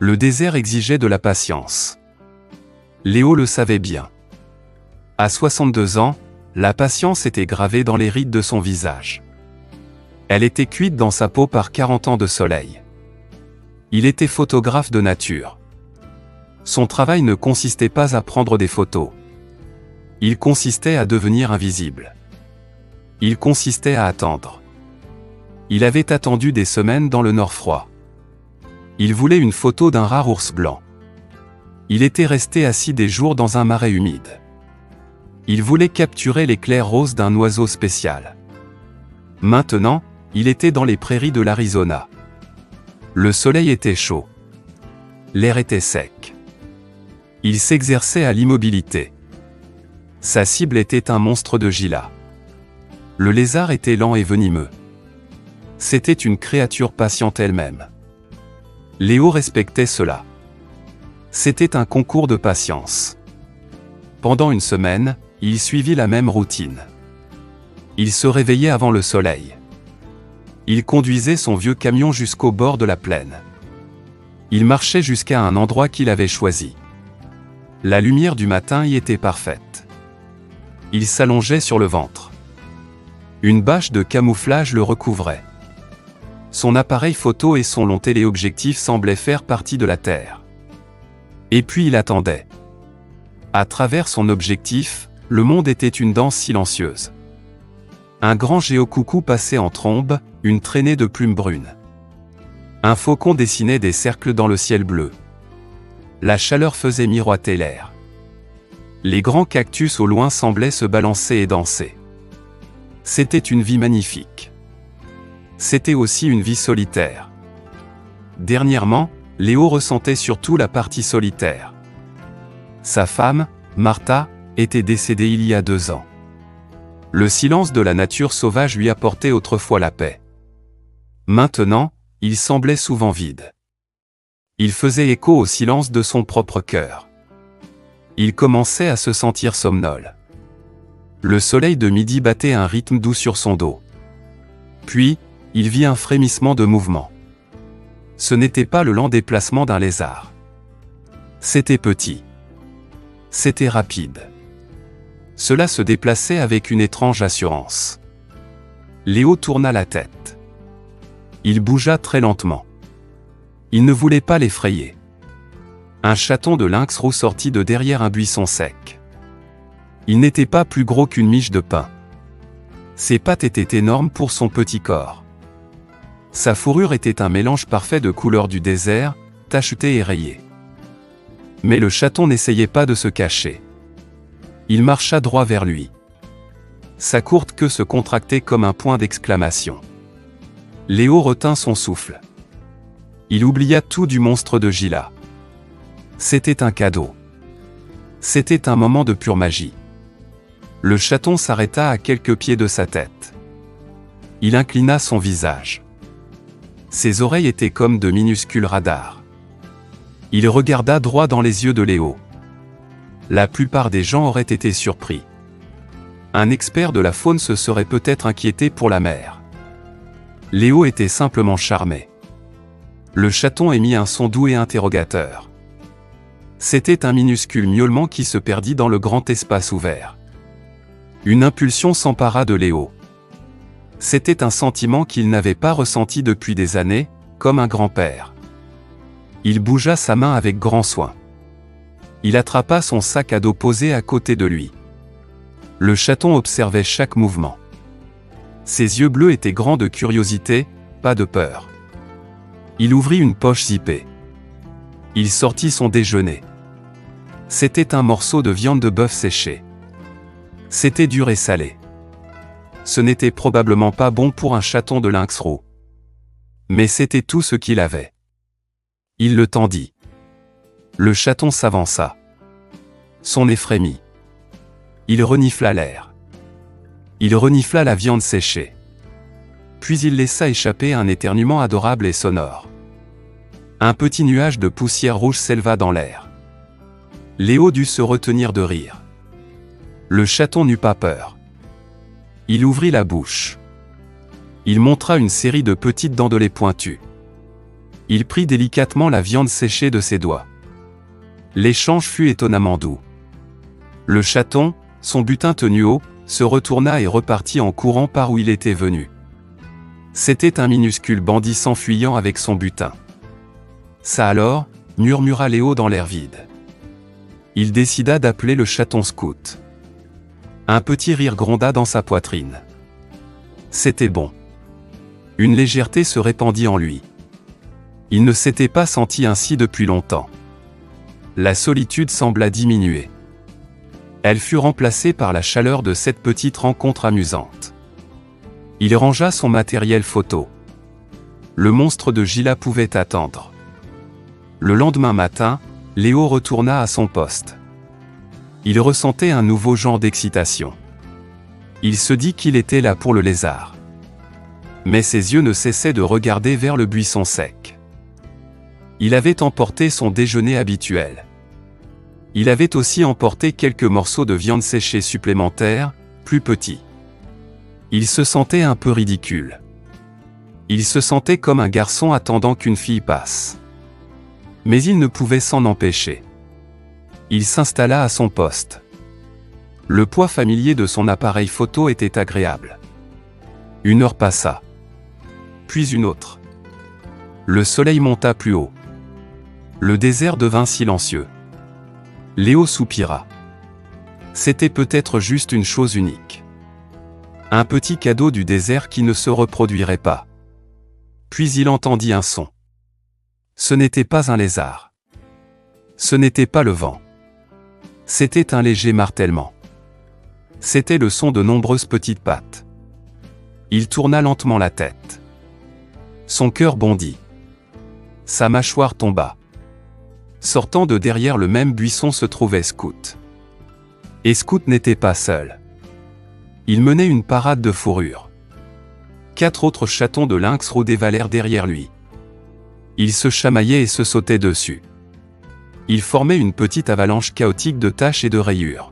Le désert exigeait de la patience. Léo le savait bien. À 62 ans, la patience était gravée dans les rides de son visage. Elle était cuite dans sa peau par 40 ans de soleil. Il était photographe de nature. Son travail ne consistait pas à prendre des photos. Il consistait à devenir invisible. Il consistait à attendre. Il avait attendu des semaines dans le nord froid. Il voulait une photo d'un rare ours blanc. Il était resté assis des jours dans un marais humide. Il voulait capturer l'éclair rose d'un oiseau spécial. Maintenant, il était dans les prairies de l'Arizona. Le soleil était chaud. L'air était sec. Il s'exerçait à l'immobilité. Sa cible était un monstre de Gila. Le lézard était lent et venimeux. C'était une créature patiente elle-même. Léo respectait cela. C'était un concours de patience. Pendant une semaine, il suivit la même routine. Il se réveillait avant le soleil. Il conduisait son vieux camion jusqu'au bord de la plaine. Il marchait jusqu'à un endroit qu'il avait choisi. La lumière du matin y était parfaite. Il s'allongeait sur le ventre. Une bâche de camouflage le recouvrait. Son appareil photo et son long téléobjectif semblaient faire partie de la Terre. Et puis il attendait. À travers son objectif, le monde était une danse silencieuse. Un grand géocoucou passait en trombe, une traînée de plumes brunes. Un faucon dessinait des cercles dans le ciel bleu. La chaleur faisait miroiter l'air. Les grands cactus au loin semblaient se balancer et danser. C'était une vie magnifique. C'était aussi une vie solitaire. Dernièrement, Léo ressentait surtout la partie solitaire. Sa femme, Martha, était décédée il y a 2 ans. Le silence de la nature sauvage lui apportait autrefois la paix. Maintenant, il semblait souvent vide. Il faisait écho au silence de son propre cœur. Il commençait à se sentir somnole. Le soleil de midi battait un rythme doux sur son dos. Puis, il vit un frémissement de mouvement. Ce n'était pas le lent déplacement d'un lézard. C'était petit. C'était rapide. Cela se déplaçait avec une étrange assurance. Léo tourna la tête. Il bougea très lentement. Il ne voulait pas l'effrayer. Un chaton de lynx roux sortit de derrière un buisson sec. Il n'était pas plus gros qu'une miche de pain. Ses pattes étaient énormes pour son petit corps. Sa fourrure était un mélange parfait de couleurs du désert, tachetée et rayée. Mais le chaton n'essayait pas de se cacher. Il marcha droit vers lui. Sa courte queue se contractait comme un point d'exclamation. Léo retint son souffle. Il oublia tout du monstre de Gila. C'était un cadeau. C'était un moment de pure magie. Le chaton s'arrêta à quelques pieds de sa tête. Il inclina son visage. Ses oreilles étaient comme de minuscules radars. Il regarda droit dans les yeux de Léo. La plupart des gens auraient été surpris. Un expert de la faune se serait peut-être inquiété pour la mer. Léo était simplement charmé. Le chaton émit un son doux et interrogateur. C'était un minuscule miaulement qui se perdit dans le grand espace ouvert. Une impulsion s'empara de Léo. C'était un sentiment qu'il n'avait pas ressenti depuis des années, comme un grand-père. Il bougea sa main avec grand soin. Il attrapa son sac à dos posé à côté de lui. Le chaton observait chaque mouvement. Ses yeux bleus étaient grands de curiosité, pas de peur. Il ouvrit une poche zippée. Il sortit son déjeuner. C'était un morceau de viande de bœuf séchée. C'était dur et salé. Ce n'était probablement pas bon pour un chaton de lynx roux. Mais c'était tout ce qu'il avait. Il le tendit. Le chaton s'avança. Son nez frémit. Il renifla l'air. Il renifla la viande séchée. Puis il laissa échapper un éternuement adorable et sonore. Un petit nuage de poussière rouge s'éleva dans l'air. Léo dut se retenir de rire. Le chaton n'eut pas peur. Il ouvrit la bouche. Il montra une série de petites dents de lait pointues. Il prit délicatement la viande séchée de ses doigts. L'échange fut étonnamment doux. Le chaton, son butin tenu haut, se retourna et repartit en courant par où il était venu. C'était un minuscule bandit s'enfuyant avec son butin. Ça alors, murmura Léo dans l'air vide. Il décida d'appeler le chaton scout. Un petit rire gronda dans sa poitrine. C'était bon. Une légèreté se répandit en lui. Il ne s'était pas senti ainsi depuis longtemps. La solitude sembla diminuer. Elle fut remplacée par la chaleur de cette petite rencontre amusante. Il rangea son matériel photo. Le monstre de Gila pouvait attendre. Le lendemain matin, Léo retourna à son poste. Il ressentait un nouveau genre d'excitation. Il se dit qu'il était là pour le lézard. Mais ses yeux ne cessaient de regarder vers le buisson sec. Il avait emporté son déjeuner habituel. Il avait aussi emporté quelques morceaux de viande séchée supplémentaires, plus petits. Il se sentait un peu ridicule. Il se sentait comme un garçon attendant qu'une fille passe. Mais il ne pouvait s'en empêcher. Il s'installa à son poste. Le poids familier de son appareil photo était agréable. Une heure passa. Puis une autre. Le soleil monta plus haut. Le désert devint silencieux. Léo soupira. C'était peut-être juste une chose unique. Un petit cadeau du désert qui ne se reproduirait pas. Puis il entendit un son. Ce n'était pas un lézard. Ce n'était pas le vent. C'était un léger martèlement. C'était le son de nombreuses petites pattes. Il tourna lentement la tête. Son cœur bondit. Sa mâchoire tomba. Sortant de derrière le même buisson se trouvait Scout. Et Scout n'était pas seul. Il menait une parade de fourrure. 4 autres chatons de lynx roux dévalèrent derrière lui. Ils se chamaillaient et se sautaient dessus. Ils formaient une petite avalanche chaotique de taches et de rayures.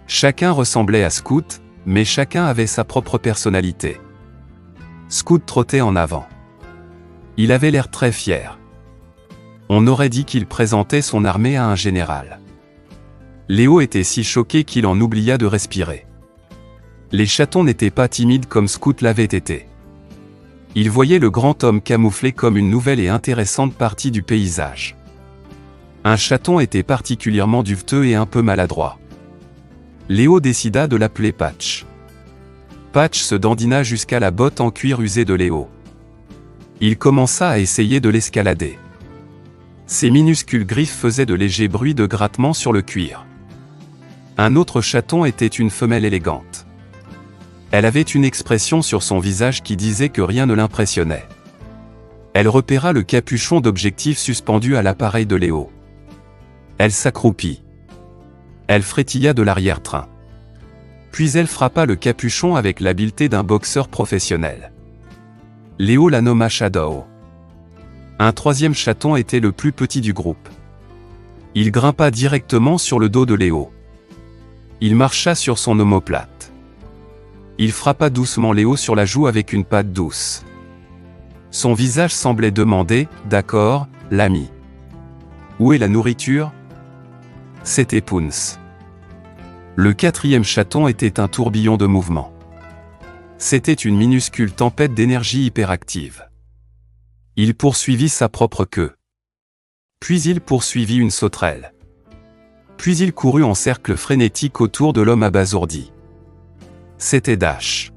Chacun ressemblait à Scout, mais chacun avait sa propre personnalité. Scout trottait en avant. Il avait l'air très fier. On aurait dit qu'il présentait son armée à un général. Léo était si choqué qu'il en oublia de respirer. Les chatons n'étaient pas timides comme Scout l'avait été. Ils voyaient le grand homme camouflé comme une nouvelle et intéressante partie du paysage. Un chaton était particulièrement duveteux et un peu maladroit. Léo décida de l'appeler Patch. Patch se dandina jusqu'à la botte en cuir usé de Léo. Il commença à essayer de l'escalader. Ses minuscules griffes faisaient de légers bruits de grattement sur le cuir. Un autre chaton était une femelle élégante. Elle avait une expression sur son visage qui disait que rien ne l'impressionnait. Elle repéra le capuchon d'objectif suspendu à l'appareil de Léo. Elle s'accroupit. Elle frétilla de l'arrière-train. Puis elle frappa le capuchon avec l'habileté d'un boxeur professionnel. Léo la nomma Shadow. Un troisième chaton était le plus petit du groupe. Il grimpa directement sur le dos de Léo. Il marcha sur son omoplate. Il frappa doucement Léo sur la joue avec une patte douce. Son visage semblait demander « D'accord, l'ami. Où est la nourriture ?» C'était Pounce. Le quatrième chaton était un tourbillon de mouvement. C'était une minuscule tempête d'énergie hyperactive. Il poursuivit sa propre queue. Puis il poursuivit une sauterelle. Puis il courut en cercle frénétique autour de l'homme abasourdi. C'était Dash.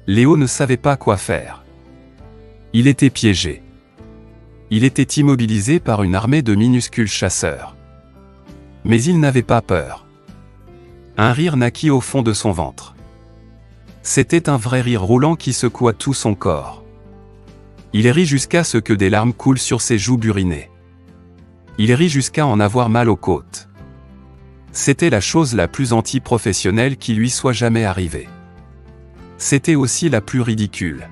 Léo ne savait pas quoi faire. Il était piégé. Il était immobilisé par une armée de minuscules chasseurs. Mais il n'avait pas peur. Un rire naquit au fond de son ventre. C'était un vrai rire roulant qui secoua tout son corps. Il rit jusqu'à ce que des larmes coulent sur ses joues burinées. Il rit jusqu'à en avoir mal aux côtes. C'était la chose la plus anti-professionnelle qui lui soit jamais arrivée. C'était aussi la plus ridicule.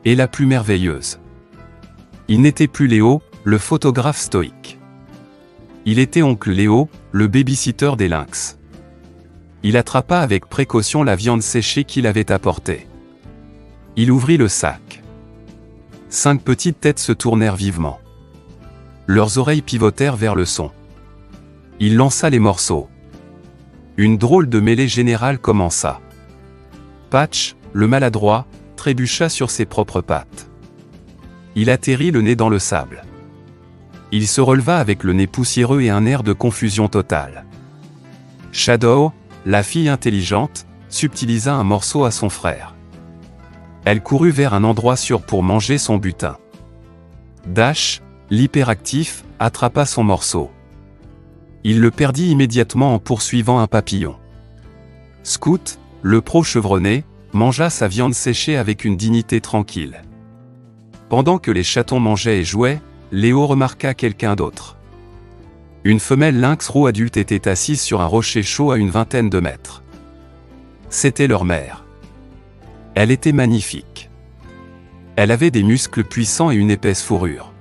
Et la plus merveilleuse. Il n'était plus Léo, le photographe stoïque. Il était oncle Léo, le baby-sitter des lynx. Il attrapa avec précaution la viande séchée qu'il avait apportée. Il ouvrit le sac. 5 petites têtes se tournèrent vivement. Leurs oreilles pivotèrent vers le son. Il lança les morceaux. Une drôle de mêlée générale commença. Patch, le maladroit, trébucha sur ses propres pattes. Il atterrit le nez dans le sable. Il se releva avec le nez poussiéreux et un air de confusion totale. Shadow, la fille intelligente, subtilisa un morceau à son frère. Elle courut vers un endroit sûr pour manger son butin. Dash, l'hyperactif, attrapa son morceau. Il le perdit immédiatement en poursuivant un papillon. Scoot, le pro chevronné, mangea sa viande séchée avec une dignité tranquille. Pendant que les chatons mangeaient et jouaient, Léo remarqua quelqu'un d'autre. Une femelle lynx roux adulte était assise sur un rocher chaud à une vingtaine de mètres. C'était leur mère. Elle était magnifique. Elle avait des muscles puissants et une épaisse fourrure.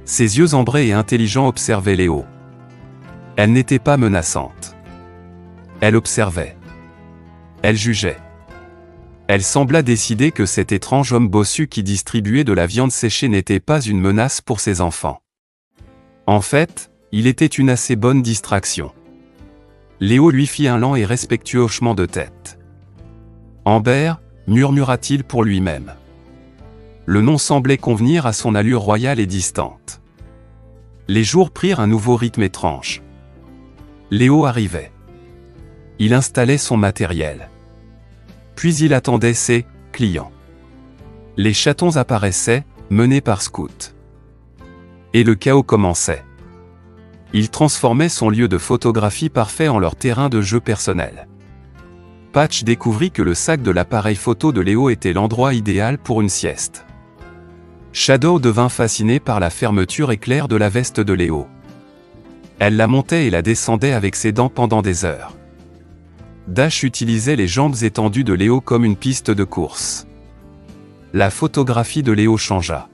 Ses yeux ambrés et intelligents observaient Léo. Elle n'était pas menaçante. Elle observait. Elle jugeait. Elle sembla décider que cet étrange homme bossu qui distribuait de la viande séchée n'était pas une menace pour ses enfants. En fait, il était une assez bonne distraction. Léo lui fit un lent et respectueux hochement de tête. Amber, murmura-t-il pour lui-même. Le nom semblait convenir à son allure royale et distante. Les jours prirent un nouveau rythme étrange. Léo arrivait. Il installait son matériel. Puis il attendait ses clients. Les chatons apparaissaient, menés par Scoot. Et le chaos commençait. Il transformait son lieu de photographie parfait en leur terrain de jeu personnel. Patch découvrit que le sac de l'appareil photo de Léo était l'endroit idéal pour une sieste. Shadow devint fasciné par la fermeture éclair de la veste de Léo. Elle la montait et la descendait avec ses dents pendant des heures. Dash utilisait les jambes étendues de Léo comme une piste de course. La photographie de Léo changea.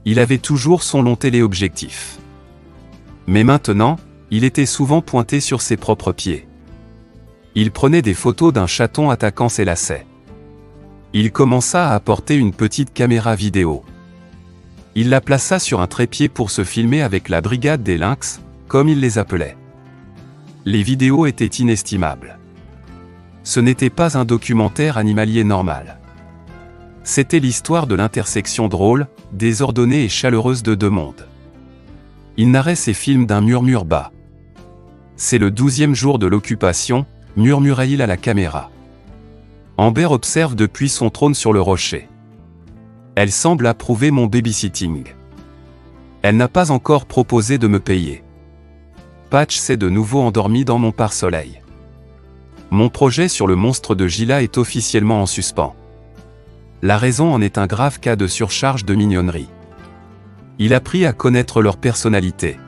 Il avait toujours son long téléobjectif. Mais maintenant, il était souvent pointé sur ses propres pieds. Il prenait des photos d'un chaton attaquant ses lacets. Il commença à apporter une petite caméra vidéo. Il la plaça sur un trépied pour se filmer avec la brigade des lynx, comme il les appelait. Les vidéos étaient inestimables. Ce n'était pas un documentaire animalier normal. C'était l'histoire de l'intersection drôle, désordonnée et chaleureuse de deux mondes. Il narrait ses films d'un murmure bas. C'est le 12e jour de l'occupation, murmura-t-il à la caméra. Amber observe depuis son trône sur le rocher. Elle semble approuver mon babysitting. Elle n'a pas encore proposé de me payer. Patch s'est de nouveau endormi dans mon pare-soleil. Mon projet sur le monstre de Gila est officiellement en suspens. La raison en est un grave cas de surcharge de mignonnerie. Il apprit à connaître leur personnalité.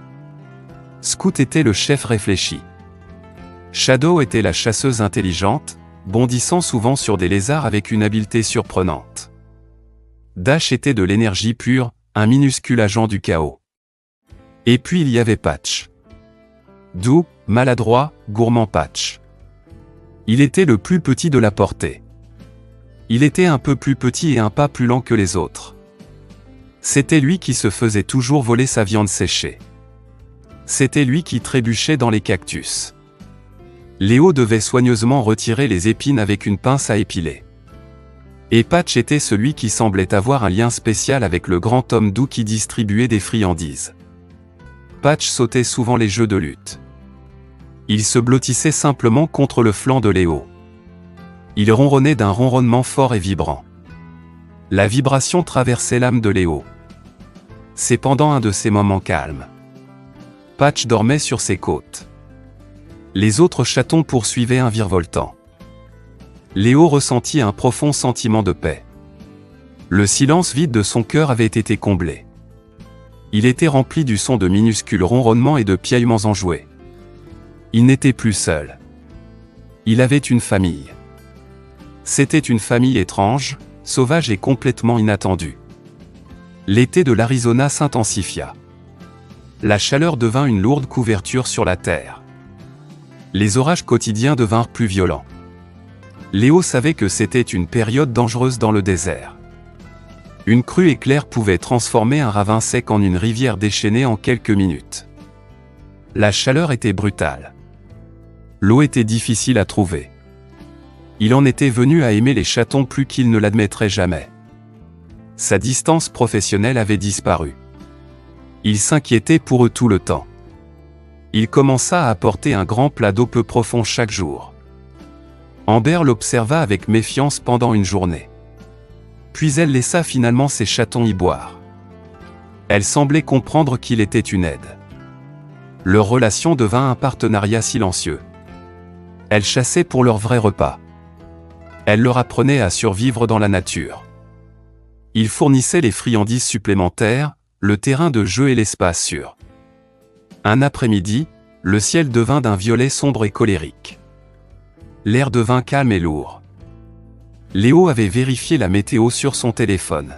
Scoot était le chef réfléchi. Shadow était la chasseuse intelligente, bondissant souvent sur des lézards avec une habileté surprenante. Dash était de l'énergie pure, un minuscule agent du chaos. Et puis il y avait Patch. Doux, maladroit, gourmand Patch. Il était le plus petit de la portée. Il était un peu plus petit et un pas plus lent que les autres. C'était lui qui se faisait toujours voler sa viande séchée. C'était lui qui trébuchait dans les cactus. Léo devait soigneusement retirer les épines avec une pince à épiler. Et Patch était celui qui semblait avoir un lien spécial avec le grand homme doux qui distribuait des friandises. Patch sautait souvent les jeux de lutte. Il se blottissait simplement contre le flanc de Léo. Il ronronnait d'un ronronnement fort et vibrant. La vibration traversait l'âme de Léo. C'est pendant un de ces moments calmes. Patch dormait sur ses côtes. Les autres chatons poursuivaient un virevoltant. Léo ressentit un profond sentiment de paix. Le silence vide de son cœur avait été comblé. Il était rempli du son de minuscules ronronnements et de piaillements enjoués. Il n'était plus seul. Il avait une famille. C'était une famille étrange, sauvage et complètement inattendue. L'été de l'Arizona s'intensifia. La chaleur devint une lourde couverture sur la terre. Les orages quotidiens devinrent plus violents. Léo savait que c'était une période dangereuse dans le désert. Une crue éclair pouvait transformer un ravin sec en une rivière déchaînée en quelques minutes. La chaleur était brutale. L'eau était difficile à trouver. Il en était venu à aimer les chatons plus qu'il ne l'admettrait jamais. Sa distance professionnelle avait disparu. Il s'inquiétait pour eux tout le temps. Il commença à apporter un grand plat d'eau peu profond chaque jour. Amber l'observa avec méfiance pendant une journée. Puis elle laissa finalement ses chatons y boire. Elle semblait comprendre qu'il était une aide. Leur relation devint un partenariat silencieux. Elle chassait pour leur vrai repas. Elle leur apprenait à survivre dans la nature. Il fournissait les friandises supplémentaires, le terrain de jeu et l'espace sûr. Un après-midi, le ciel devint d'un violet sombre et colérique. L'air devint calme et lourd. Léo avait vérifié la météo sur son téléphone.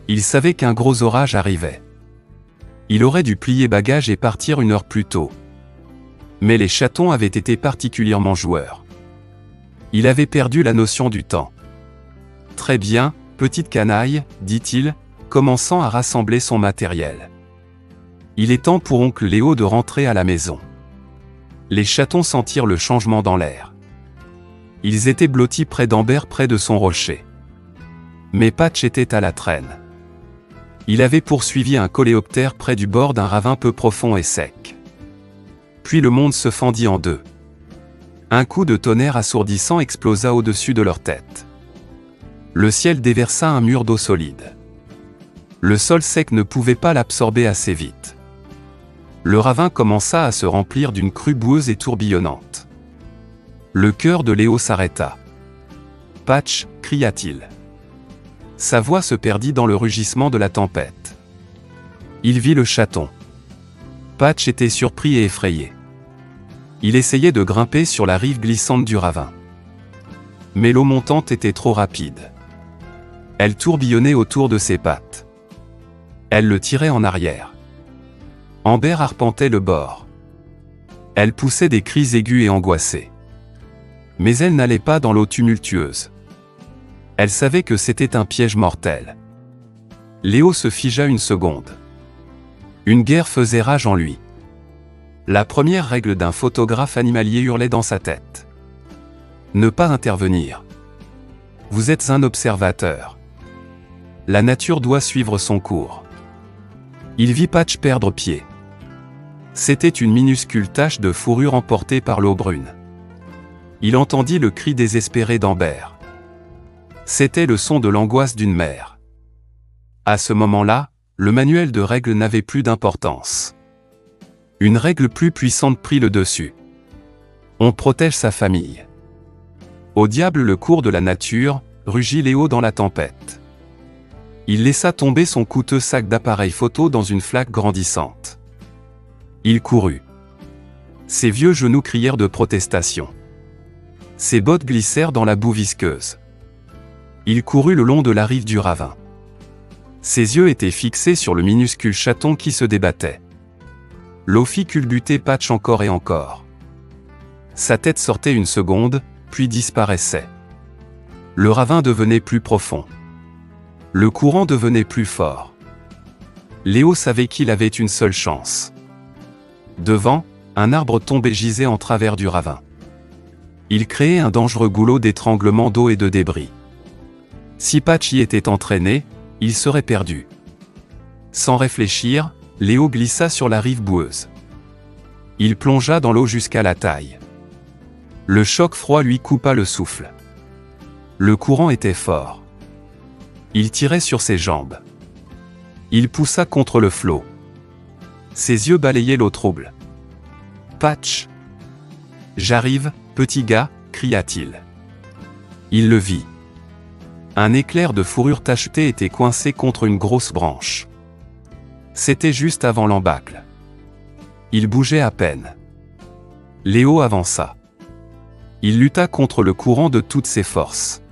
Il savait qu'un gros orage arrivait. Il aurait dû plier bagages et partir une heure plus tôt. Mais les chatons avaient été particulièrement joueurs. Il avait perdu la notion du temps. « Très bien, petite canaille, dit-il, commençant à rassembler son matériel. Il est temps pour oncle Léo de rentrer à la maison. » Les chatons sentirent le changement dans l'air. Ils étaient blottis près d'Amber, près de son rocher. Mais Patch était à la traîne. Il avait poursuivi un coléoptère près du bord d'un ravin peu profond et sec. Puis le monde se fendit en deux. Un coup de tonnerre assourdissant explosa au-dessus de leur tête. Le ciel déversa un mur d'eau solide. Le sol sec ne pouvait pas l'absorber assez vite. Le ravin commença à se remplir d'une crue boueuse et tourbillonnante. Le cœur de Léo s'arrêta. « Patch !» cria-t-il. Sa voix se perdit dans le rugissement de la tempête. Il vit le chaton. Patch était surpris et effrayé. Il essayait de grimper sur la rive glissante du ravin. Mais l'eau montante était trop rapide. Elle tourbillonnait autour de ses pattes. Elle le tirait en arrière. Amber arpentait le bord. Elle poussait des cris aigus et angoissés. Mais elle n'allait pas dans l'eau tumultueuse. Elle savait que c'était un piège mortel. Léo se figea une seconde. Une guerre faisait rage en lui. La première règle d'un photographe animalier hurlait dans sa tête. Ne pas intervenir. Vous êtes un observateur. La nature doit suivre son cours. Il vit Patch perdre pied. C'était une minuscule tache de fourrure emportée par l'eau brune. Il entendit le cri désespéré d'Amber. C'était le son de l'angoisse d'une mère. À ce moment-là, le manuel de règles n'avait plus d'importance. Une règle plus puissante prit le dessus. On protège sa famille. Au diable le cours de la nature, rugit Léo dans la tempête. Il laissa tomber son coûteux sac d'appareil photo dans une flaque grandissante. Il courut. Ses vieux genoux crièrent de protestation. Ses bottes glissèrent dans la boue visqueuse. Il courut le long de la rive du ravin. Ses yeux étaient fixés sur le minuscule chaton qui se débattait. L'eau fit culbuter Patch encore et encore. Sa tête sortait une seconde, puis disparaissait. Le ravin devenait plus profond. Le courant devenait plus fort. Léo savait qu'il avait une seule chance. Devant, un arbre tombé gisait en travers du ravin. Il créait un dangereux goulot d'étranglement d'eau et de débris. Si Patch y était entraîné, il serait perdu. Sans réfléchir, Léo glissa sur la rive boueuse. Il plongea dans l'eau jusqu'à la taille. Le choc froid lui coupa le souffle. Le courant était fort. Il tirait sur ses jambes. Il poussa contre le flot. Ses yeux balayaient l'eau trouble. « Patch !»« J'arrive, petit gars !» cria-t-il. Il le vit. Un éclair de fourrure tachetée était coincé contre une grosse branche. C'était juste avant l'embâcle. Il bougeait à peine. Léo avança. Il lutta contre le courant de toutes ses forces.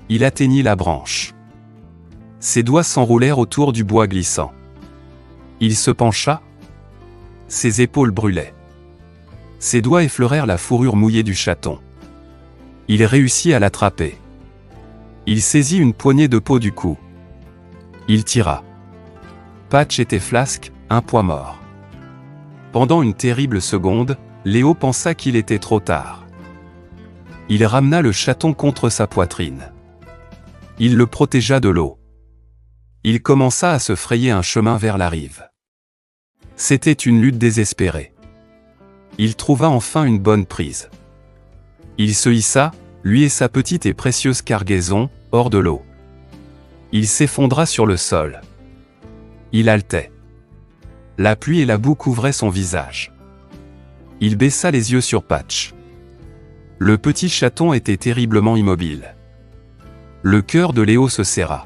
Il atteignit la branche. Ses doigts s'enroulèrent autour du bois glissant. Il se pencha. Ses épaules brûlaient. Ses doigts effleurèrent la fourrure mouillée du chaton. Il réussit à l'attraper. Il saisit une poignée de peau du cou. Il tira. Patch était Flasque, un poids mort. Pendant une terrible seconde, Léo pensa qu'il était trop tard. Il ramena le chaton contre sa poitrine. Il le protégea de l'eau. Il commença à se frayer un chemin vers la rive. C'était une lutte désespérée. Il trouva enfin une bonne prise. Il se hissa, lui et sa petite et précieuse cargaison, hors de l'eau. Il s'effondra sur le sol. Il haletait. La pluie et la boue couvraient son visage. Il baissa les yeux sur Patch. Le petit chaton était terriblement immobile. Le cœur de Léo se serra.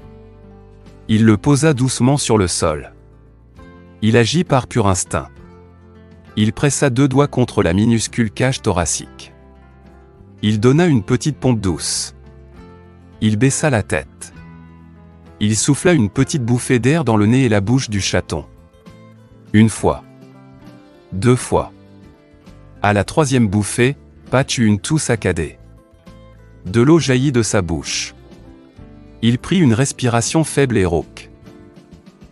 Il le posa doucement sur le sol. Il agit par pur instinct. Il pressa 2 doigts contre la minuscule cage thoracique. Il donna une petite pompe douce. Il baissa la tête. Il souffla une petite bouffée d'air dans le nez et la bouche du chaton. 1 fois. 2 fois. À la 3e bouffée, Patch eut une toux saccadée. De l'eau jaillit de sa bouche. Il prit une respiration faible et rauque.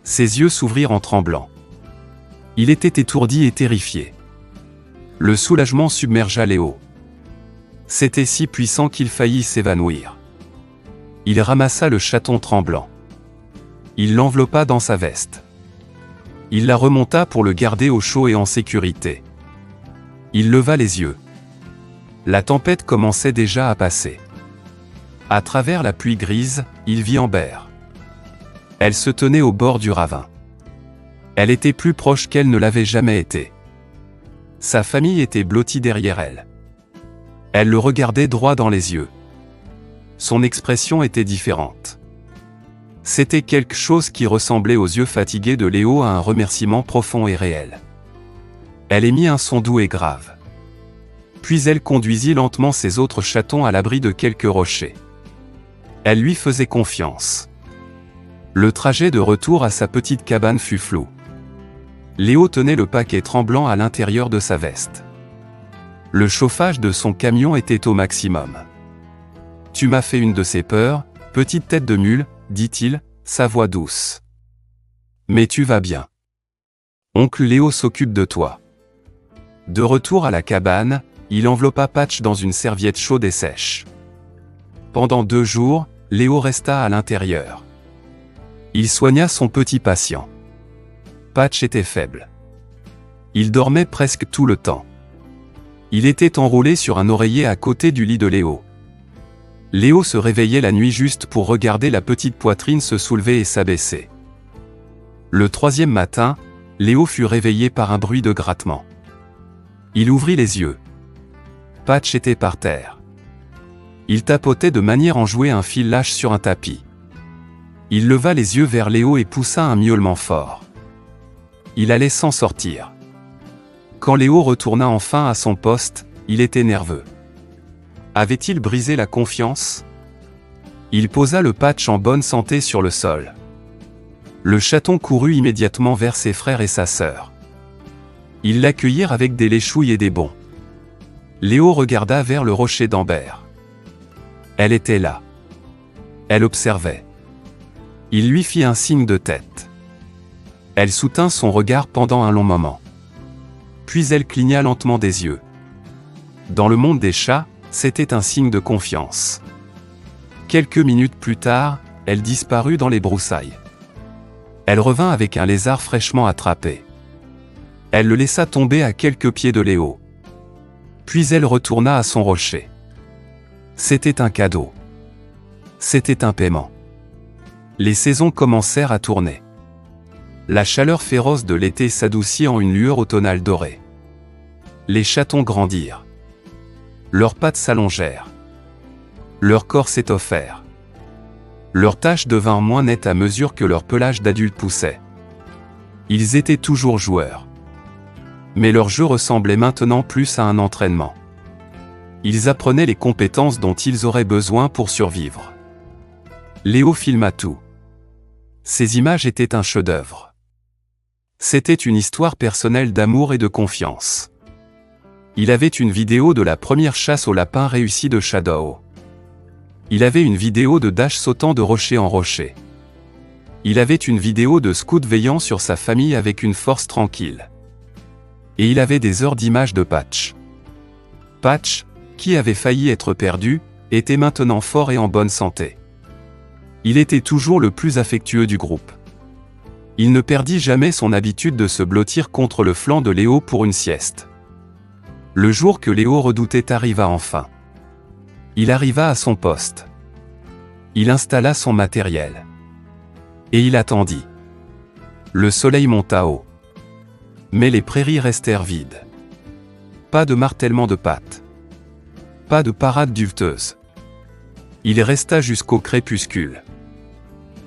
Ses yeux s'ouvrirent en tremblant. Il était étourdi et terrifié. Le soulagement submergea Léo. C'était si puissant qu'il faillit s'évanouir. Il ramassa le chaton tremblant. Il l'enveloppa dans sa veste. Il la remonta pour le garder au chaud et en sécurité. Il leva les yeux. La tempête commençait déjà à passer. À travers la pluie grise, il vit Amber. Elle se tenait au bord du ravin. Elle était plus proche qu'elle ne l'avait jamais été. Sa famille était blottie derrière elle. Elle le regardait droit dans les yeux. Son expression était différente. C'était quelque chose qui ressemblait aux yeux fatigués de Léo à un remerciement profond et réel. Elle émit un son doux et grave. Puis elle conduisit lentement ses autres chatons à l'abri de quelques rochers. Elle lui faisait confiance. Le trajet de retour à sa petite cabane fut flou. Léo tenait le paquet tremblant à l'intérieur de sa veste. Le chauffage de son camion était au maximum. « Tu m'as fait une de ces peurs, petite tête de mule, » dit-il, sa voix douce. « Mais tu vas bien. Oncle Léo s'occupe de toi. » De retour à la cabane, il enveloppa Patch dans une serviette chaude et sèche. Pendant 2 jours, Léo resta à l'intérieur. Il soigna son petit patient. Patch était faible. Il dormait presque tout le temps. Il était enroulé sur un oreiller à côté du lit de Léo. Léo se réveillait la nuit juste pour regarder la petite poitrine se soulever et s'abaisser. Le 3e matin, Léo fut réveillé par un bruit de grattement. Il ouvrit les yeux. Patch était par terre. Il tapotait de manière enjouée un fil lâche sur un tapis. Il leva les yeux vers Léo et poussa un miaulement fort. Il allait s'en sortir. Quand Léo retourna enfin à son poste, il était nerveux. Avait-il brisé la confiance? Il posa le Patch en bonne santé sur le sol. Le chaton courut immédiatement vers ses frères et sa sœur. Ils l'accueillirent avec des léchouilles et des bons. Léo regarda vers le rocher d'Amber. Elle était là. Elle observait. Il lui fit un signe de tête. Elle soutint son regard pendant un long moment. Puis elle cligna lentement des yeux. Dans le monde des chats, c'était un signe de confiance. Quelques minutes plus tard, elle disparut dans les broussailles. Elle revint avec un lézard fraîchement attrapé. Elle le laissa tomber à quelques pieds de Léo. Puis elle retourna à son rocher. C'était un cadeau. C'était un paiement. Les saisons commencèrent à tourner. La chaleur féroce de l'été s'adoucit en une lueur automnale dorée. Les chatons grandirent. Leurs pattes s'allongèrent. Leur corps s'étoffèrent. Leurs taches devinrent moins nettes à mesure que leur pelage d'adulte poussait. Ils étaient toujours joueurs. Mais leur jeu ressemblait maintenant plus à un entraînement. Ils apprenaient les compétences dont ils auraient besoin pour survivre. Léo filma tout. Ces images étaient un chef-d'œuvre. C'était une histoire personnelle d'amour et de confiance. Il avait une vidéo de la première chasse au lapin réussie de Shadow. Il avait une vidéo de Dash sautant de rocher en rocher. Il avait une vidéo de scout veillant sur sa famille avec une force tranquille. Et il avait des heures d'images de Patch. Patch, qui avait failli être perdu, était maintenant fort et en bonne santé. Il était toujours le plus affectueux du groupe. Il ne perdit jamais son habitude de se blottir contre le flanc de Léo pour une sieste. Le jour que Léo redoutait arriva enfin. Il arriva à son poste. Il installa son matériel. Et il attendit. Le soleil monta haut. Mais les prairies restèrent vides. Pas de martèlement de pattes. Pas de parade duveteuse. Il resta jusqu'au crépuscule.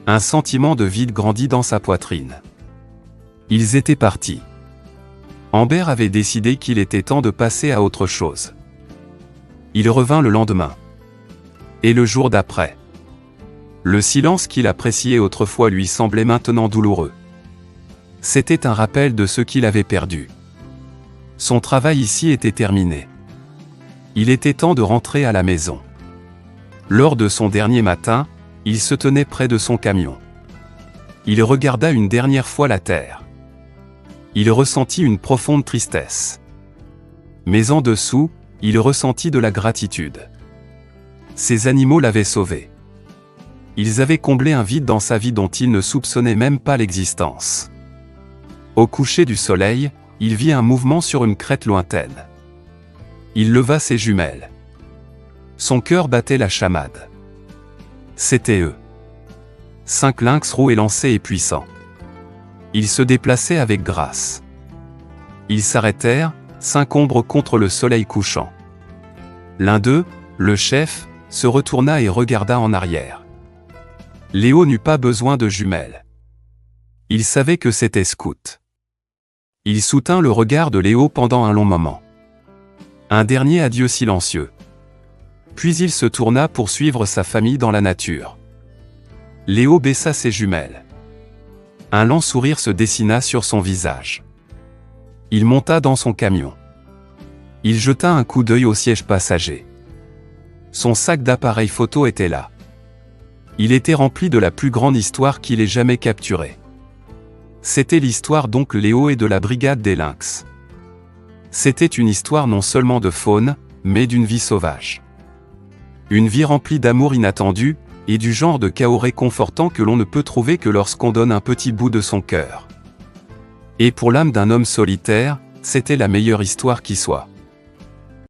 Un sentiment de vide grandit dans sa poitrine. Ils étaient partis. Amber avait décidé qu'il était temps de passer à autre chose. Il revint le lendemain. Et le jour d'après. Le silence qu'il appréciait autrefois lui semblait maintenant douloureux. C'était un rappel de ce qu'il avait perdu. Son travail ici était terminé. Il était temps de rentrer à la maison. Lors de son dernier matin, il se tenait près de son camion. Il regarda une dernière fois la terre. Il ressentit une profonde tristesse. Mais en dessous, il ressentit de la gratitude. Ces animaux l'avaient sauvé. Ils avaient comblé un vide dans sa vie dont il ne soupçonnait même pas l'existence. Au coucher du soleil, il vit un mouvement sur une crête lointaine. Il leva ses jumelles. Son cœur battait la chamade. C'étaient eux. 5 lynx roux élancés et puissants. Ils se déplaçaient avec grâce. Ils s'arrêtèrent, 5 ombres contre le soleil couchant. L'un d'eux, le chef, se retourna et regarda en arrière. Léo n'eut pas besoin de jumelles. Il savait que c'était Scout. Il soutint le regard de Léo pendant un long moment. Un dernier adieu silencieux. Puis il se tourna pour suivre sa famille dans la nature. Léo baissa ses jumelles. Un lent sourire se dessina sur son visage. Il monta dans son camion. Il jeta un coup d'œil au siège passager. Son sac d'appareil photo était là. Il était rempli de la plus grande histoire qu'il ait jamais capturée. C'était l'histoire d'oncle Léo et de la brigade des lynx. C'était une histoire non seulement de faune, mais d'une vie sauvage. Une vie remplie d'amour inattendu, et du genre de chaos réconfortant que l'on ne peut trouver que lorsqu'on donne un petit bout de son cœur. Et pour l'âme d'un homme solitaire, c'était la meilleure histoire qui soit.